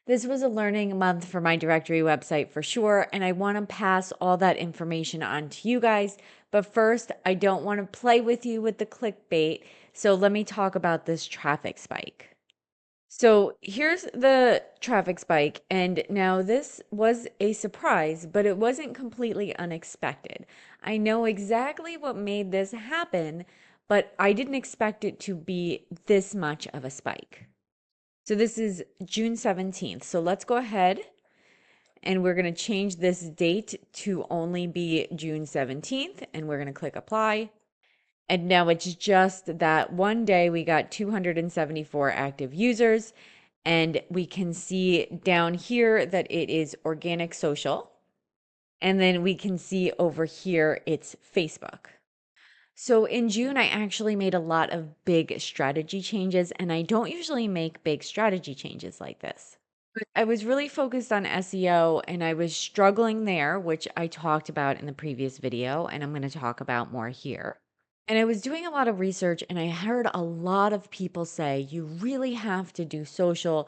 This was a learning month for my directory website for sure, and I want to pass all that information on to you guys. But first, I don't want to play with you with the clickbait, so let me talk about this traffic spike. So here's the traffic spike, and now this was a surprise, but it wasn't completely unexpected. I know exactly what made this happen, but I didn't expect it to be this much of a spike. So this is June 17th. So let's go ahead and we're going to change this date to only be June 17th, and we're going to click apply. And now it's just that one day we got 274 active users, and we can see down here that it is organic social. And then we can see over here it's Facebook. So in June, I actually made a lot of big strategy changes, and I don't usually make big strategy changes like this. But I was really focused on SEO and I was struggling there, which I talked about in the previous video, and I'm going to talk about more here. And I was doing a lot of research and I heard a lot of people say you really have to do social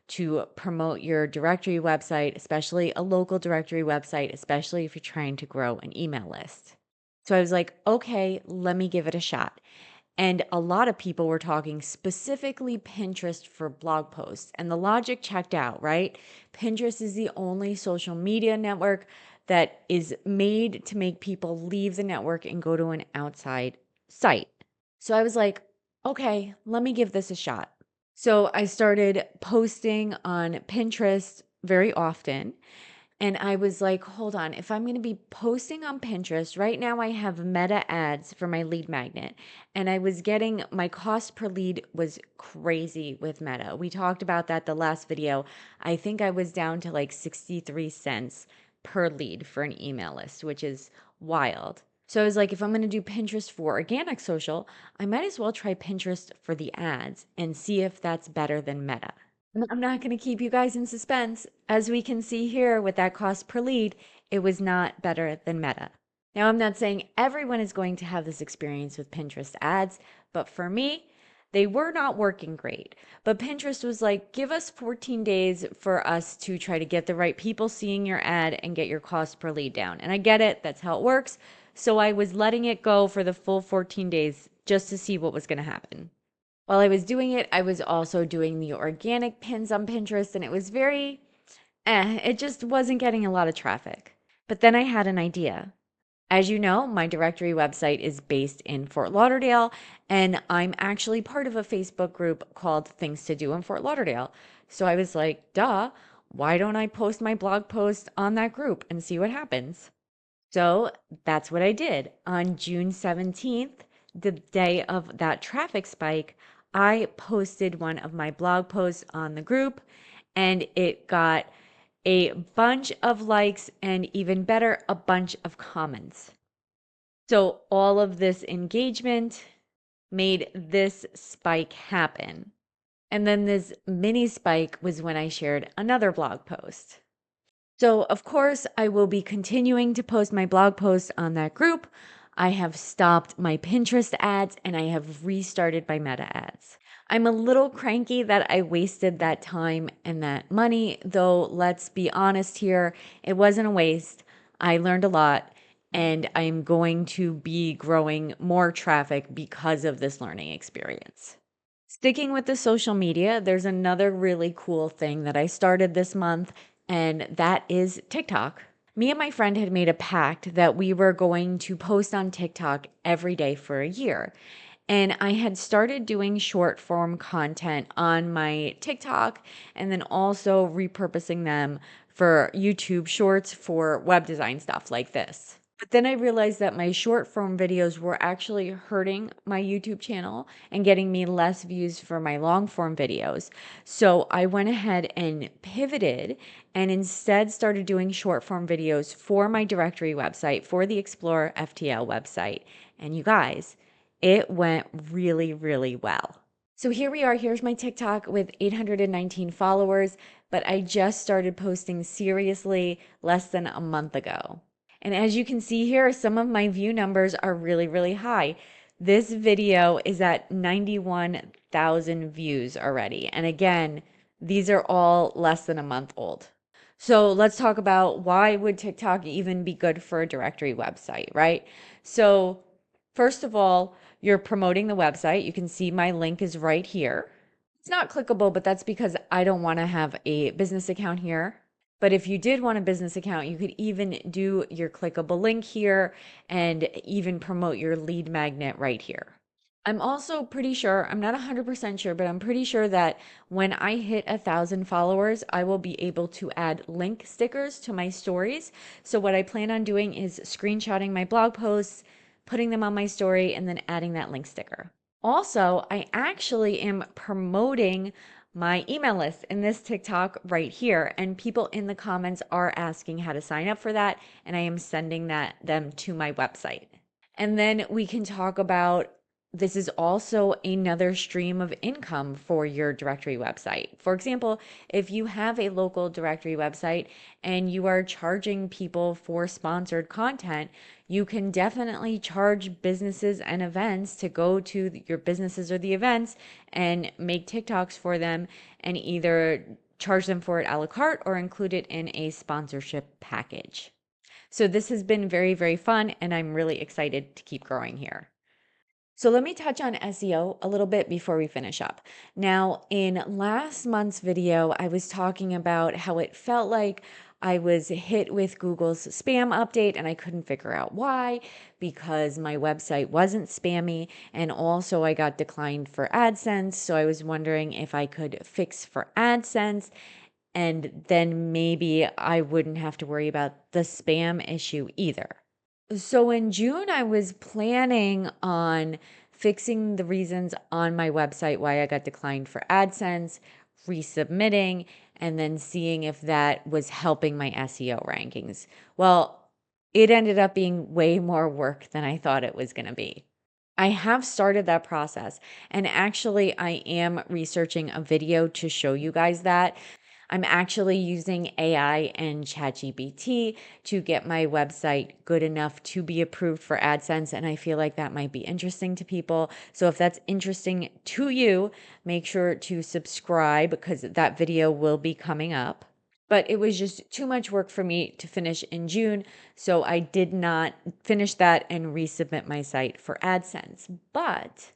to promote your directory website, especially a local directory website, especially if you're trying to grow an email list. So I was like, okay, let me give it a shot. And a lot of people were talking specifically Pinterest for blog posts. And the logic checked out, right? Pinterest is the only social media network that is made to make people leave the network and go to an outside site. So I was like, okay, let me give this a shot. So I started posting on Pinterest very often. And I was like, hold on, if I'm going to be posting on Pinterest, right now I have Meta ads for my lead magnet. And I was getting my cost per lead was crazy with Meta. We talked about that the last video. I think I was down to like 63 cents per lead for an email list, which is wild. So I was like, if I'm going to do Pinterest for organic social, I might as well try Pinterest for the ads and see if that's better than Meta. I'm not going to keep you guys in suspense. As we can see here with that cost per lead, it was not better than Meta. Now, I'm not saying everyone is going to have this experience with Pinterest ads, but for me, they were not working great. But Pinterest was like, give us 14 days for us to try to get the right people seeing your ad and get your cost per lead down. And I get it, that's how it works. So I was letting it go for the full 14 days just to see what was going to happen. While I was doing it, I was also doing the organic pins on Pinterest, and it was very it just wasn't getting a lot of traffic. But then I had an idea. As you know, my directory website is based in Fort Lauderdale, and I'm actually part of a Facebook group called Things to Do in Fort Lauderdale. So I was like, duh, why don't I post my blog post on that group and see what happens? So that's what I did. On June 17th, the day of that traffic spike, I posted one of my blog posts on the group and it got a bunch of likes and even better, a bunch of comments. So all of this engagement made this spike happen. And then this mini spike was when I shared another blog post. So, of course, I will be continuing to post my blog posts on that group. I have stopped my Pinterest ads and I have restarted my Meta ads. I'm a little cranky that I wasted that time and that money, though let's be honest here, it wasn't a waste. I learned a lot and I'm going to be growing more traffic because of this learning experience. Sticking with the social media, there's another really cool thing that I started this month, and that is TikTok. Me and my friend had made a pact that we were going to post on TikTok every day for a year. And I had started doing short form content on my TikTok and then also repurposing them for YouTube shorts for web design stuff like this. But then I realized that my short form videos were actually hurting my YouTube channel and getting me less views for my long form videos. So I went ahead and pivoted and instead started doing short form videos for my directory website, for the Explore FTL website. And you guys, it went really, really well. So here we are. Here's my TikTok with 819 followers, but I just started posting seriously less than a month ago. And as you can see here, some of my view numbers are really, really high. This video is at 91,000 views already. And again, These are all less than a month old. So let's talk about why would TikTok even be good for a directory website, right? So first of all, you're promoting the website. You can see my link is right here. It's not clickable, but that's because I don't want to have a business account here. But if you did want a business account, you could even do your clickable link here and even promote your lead magnet right here. I'm also pretty sure, I'm not 100% sure, but I'm pretty sure that when I hit 1,000 followers, I will be able to add link stickers to my stories. So what I plan on doing is screenshotting my blog posts, putting them on my story, and then adding that link sticker. Also, I actually am promoting my email list in this TikTok right here, and people in the comments are asking how to sign up for that, and I am sending them to my website. And then we can talk about this is also another stream of income for your directory website. For example, if you have a local directory website and you are charging people for sponsored content, you can definitely charge businesses and events to go to your businesses or the events and make TikToks for them and either charge them for it a la carte or include it in a sponsorship package. So this has been very, very fun, and I'm really excited to keep growing here. So let me touch on SEO a little bit before we finish up. Now, in last month's video, I was talking about how it felt like I was hit with Google's spam update and I couldn't figure out why because my website wasn't spammy and also I got declined for AdSense. So I was wondering if I could fix for AdSense and then maybe I wouldn't have to worry about the spam issue either. So in June, I was planning on fixing the reasons on my website why I got declined for AdSense, resubmitting, and then seeing if that was helping my SEO rankings. Well, it ended up being way more work than I thought it was going to be. I have started that process, and actually, I am researching a video to show you guys that. I'm actually using AI and ChatGPT to get my website good enough to be approved for AdSense. And I feel like that might be interesting to people. So if that's interesting to you, make sure to subscribe because that video will be coming up. But it was just too much work for me to finish in June. So I did not finish that and resubmit my site for AdSense. But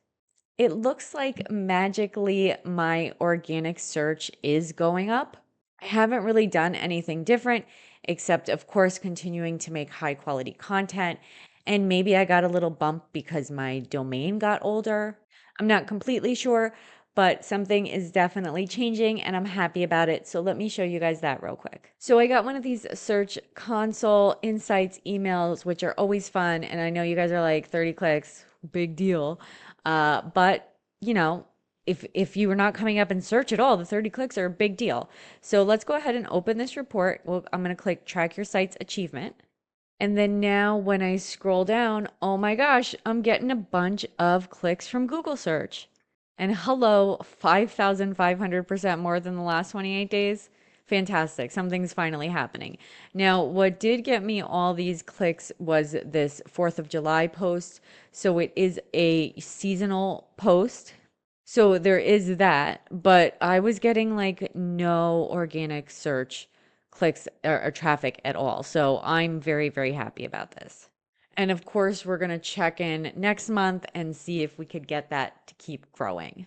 it looks like magically my organic search is going up. I haven't really done anything different except, of course, continuing to make high quality content. And maybe I got a little bump because my domain got older. I'm not completely sure, but something is definitely changing and I'm happy about it. So let me show you guys that real quick. So I got one of these Search Console Insights emails, which are always fun. And I know you guys are like 30 clicks, big deal. But you know, if you were not coming up in search at all, the 30 clicks are a big deal. So let's go ahead and open this report. Well, I'm going to click track your site's achievement. And then now when I scroll down, oh my gosh, I'm getting a bunch of clicks from Google search. And hello, 5,500% more than the last 28 days. Fantastic. Something's finally happening. Now, what did get me all these clicks was this 4th of July post. So it is a seasonal post. So there is that, but I was getting like no organic search clicks or traffic at all. So I'm very, very happy about this. And of course, we're going to check in next month and see if we could get that to keep growing.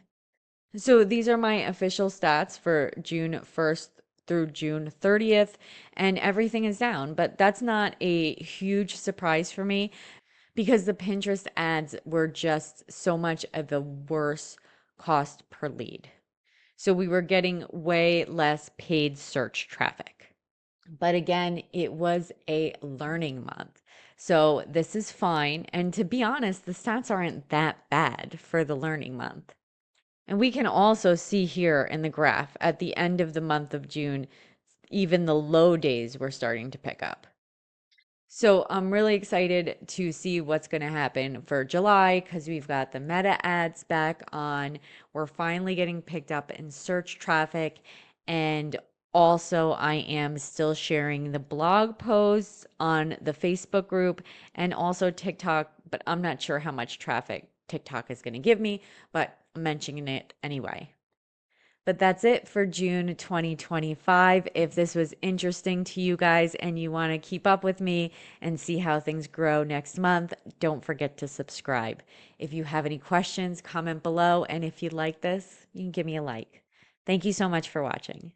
So these are my official stats for June 1st through June 30th, and everything is down. But that's not a huge surprise for me because the Pinterest ads were just so much of a worse cost per lead. So we were getting way less paid search traffic. But again, it was a learning month. So this is fine. And to be honest, the stats aren't that bad for the learning month. And we can also see here in the graph at the end of the month of June, even the low days were starting to pick up. So I'm really excited to see what's going to happen for July because we've got the Meta ads back on. We're finally getting picked up in search traffic. And also, I am still sharing the blog posts on the Facebook group and also TikTok, but I'm not sure how much traffic TikTok is going to give me, but I'm mentioning it anyway. But that's it for June 2025. If this was interesting to you guys and you want to keep up with me and see how things grow next month, don't forget to subscribe. If you have any questions, comment below. And if you like this, you can give me a like. Thank you so much for watching.